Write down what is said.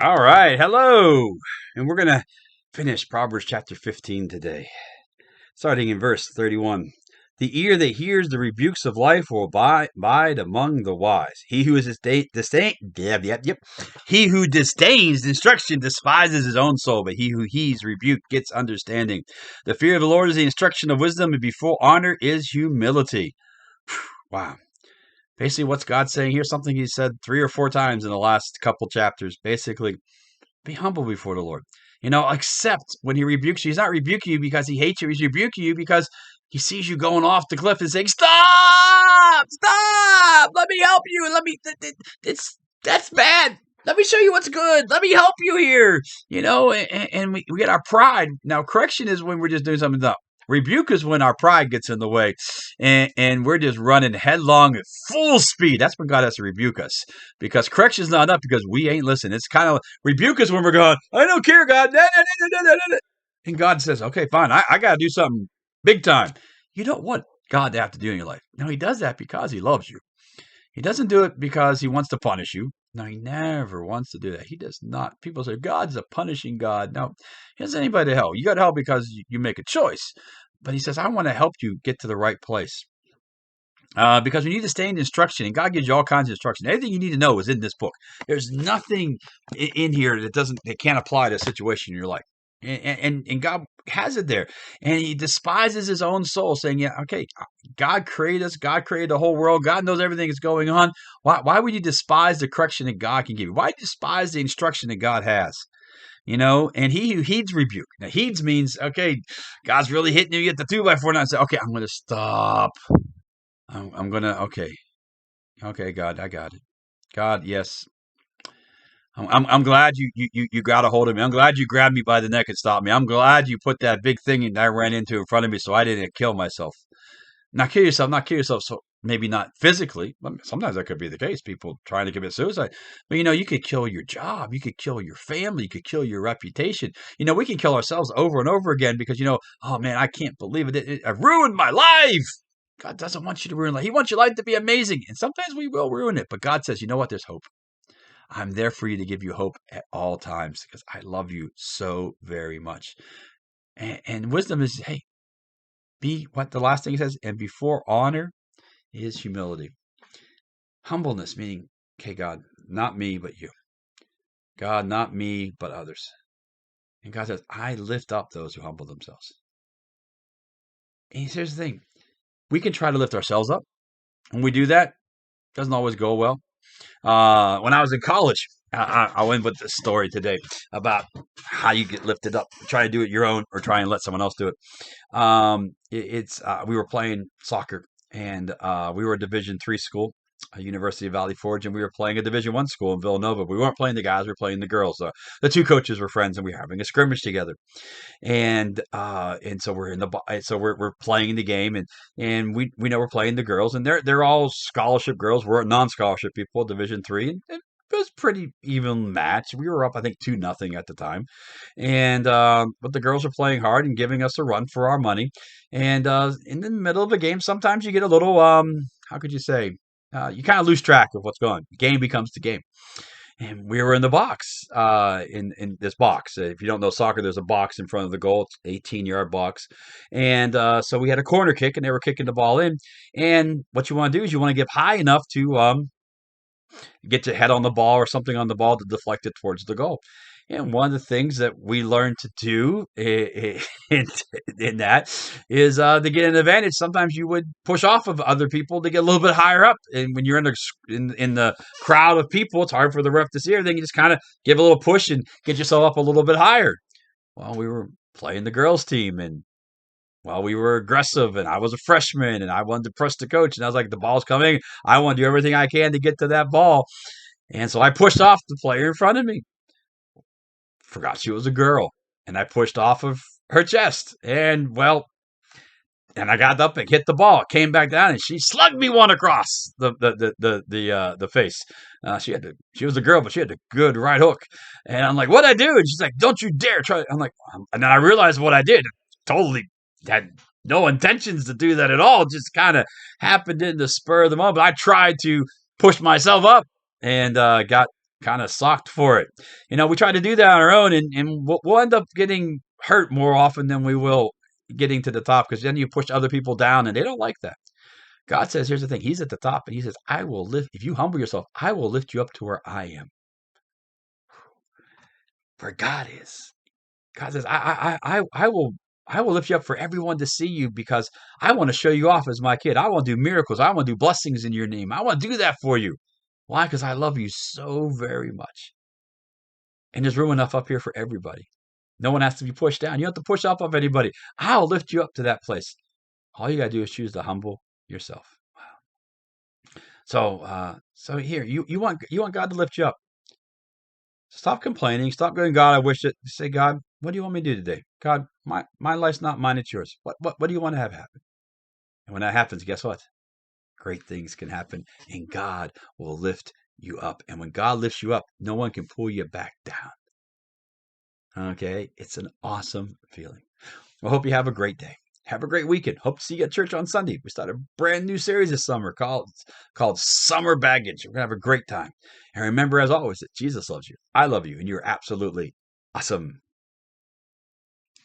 All right, hello. And we're going to finish Proverbs chapter 15 today, starting in verse 31. The ear that hears the rebukes of life will abide among the wise. He who is He who disdains instruction despises his own soul, but he who heeds rebuke gets understanding. The fear of the Lord is the instruction of wisdom, and before honor is humility. Wow. Basically, what's God saying here? Something he said 3 or 4 times in the last couple chapters. Basically, be humble before the Lord. Accept when he rebukes you. He's not rebuking you because he hates you. He's rebuking you because he sees you going off the cliff and saying, "Stop! Stop! Let me help you. That's bad. Let me show you what's good. Let me help you here." And we get our pride. Now, correction is when we're just doing something dumb. Rebuke is when our pride gets in the way and we're just running headlong at full speed. That's when God has to rebuke us because correction is not enough because we ain't listening. It's kind of rebuke us when we're going, "I don't care, God." And God says, "Okay, fine. I got to do something big time." You don't want God to have to do in your life. No, he does that because he loves you. He doesn't do it because he wants to punish you. No, he never wants to do that. He does not. People say, God's a punishing God. No, he doesn't anybody to help. You got help because you make a choice. But he says, I want to help you get to the right place. Because we need to stay in instruction, and God gives you all kinds of instruction. Everything you need to know is in this book. There's nothing in here that can't apply to a situation in your life. And God has it there. And he despises his own soul, saying, yeah, okay, God created us. God created the whole world. God knows everything that's going on. Why would you despise the correction that God can give you? Why despise the instruction that God has? And he who heeds rebuke. Now, heeds means, okay, God's really hitting you. You get the 2x4 now and say, okay, I'm going to stop. I'm going to, okay, God, I got it. God, yes. I'm glad you got a hold of me. I'm glad you grabbed me by the neck and stopped me. I'm glad you put that big thing that I ran into in front of me so I didn't kill myself. Not kill yourself. So maybe not physically. Sometimes that could be the case. People trying to commit suicide. But you could kill your job. You could kill your family. You could kill your reputation. We can kill ourselves over and over again because oh man, I can't believe it. I ruined my life. God doesn't want you to ruin life. He wants your life to be amazing. And sometimes we will ruin it. But God says, you know what? There's hope. I'm there for you to give you hope at all times because I love you so very much. And wisdom is, hey, be what the last thing he says, and before honor is humility. Humbleness, meaning, okay, God, not me, but you. God, not me, but others. And God says, I lift up those who humble themselves. And here's the thing. We can try to lift ourselves up. When we do that, it doesn't always go well. When I was in college, I went with this story today about how you get lifted up. Try to do it your own or try and let someone else do it. We were playing soccer and we were a Division III school, University of Valley Forge, and we were playing a Division I school in Villanova. We weren't playing the guys, we were playing the girls. The two coaches were friends and we were having a scrimmage together. And so we're playing the game and we know we're playing the girls and they're all scholarship girls. We're non-scholarship people, Division III, and it was pretty even match. We were up, I think, 2-0 at the time, and but the girls are playing hard and giving us a run for our money. And in the middle of a game, sometimes you get a little how could you say? You kind of lose track of what's going on. The game becomes the game. And we were in the box, in this box. If you don't know soccer, there's a box in front of the goal. It's 18-yard box. And so we had a corner kick, and they were kicking the ball in. And what you want to do is you want to get high enough to get your head on the ball or something on the ball to deflect it towards the goal. And one of the things that we learned to do in that is to get an advantage. Sometimes you would push off of other people to get a little bit higher up. And when you're in the crowd of people, it's hard for the ref to see everything. You just kind of give a little push and get yourself up a little bit higher. Well, we were playing the girls' team, and we were aggressive, and I was a freshman, and I wanted to press the coach. And I was like, the ball's coming. I want to do everything I can to get to that ball. And so I pushed off the player in front of me. Forgot she was a girl, and I pushed off of her chest, and I got up and hit the ball, came back down, and she slugged me one across the face. She was a girl, but she had a good right hook, and I'm like, "What'd I do?" And she's like, "Don't you dare try." I'm like, and then I realized what I did. Totally had no intentions to do that at all. Just kind of happened in the spur of the moment. I tried to push myself up and got kind of socked for it. We try to do that on our own, and we'll end up getting hurt more often than we will getting to the top, because then you push other people down and they don't like that. God says, here's the thing. He's at the top, and he says, I will lift, if you humble yourself, I will lift you up to where I am. Where God is. God says, I will lift you up for everyone to see you, because I want to show you off as my kid. I want to do miracles. I want to do blessings in your name. I want to do that for you. Why? Because I love you so very much. And there's room enough up here for everybody. No one has to be pushed down. You don't have to push up of anybody. I'll lift you up to that place. All you got to do is choose to humble yourself. Wow. So here, you want God to lift you up. Stop complaining. Stop going, God, I wish it. Say, God, what do you want me to do today? God, my life's not mine, it's yours. What do you want to have happen? And when that happens, guess what? Great things can happen, and God will lift you up. And when God lifts you up, no one can pull you back down. Okay? It's an awesome feeling. I hope you have a great day. Have a great weekend. Hope to see you at church on Sunday. We start a brand new series this summer called Summer Baggage. We're going to have a great time. And remember, as always, that Jesus loves you. I love you, and you're absolutely awesome.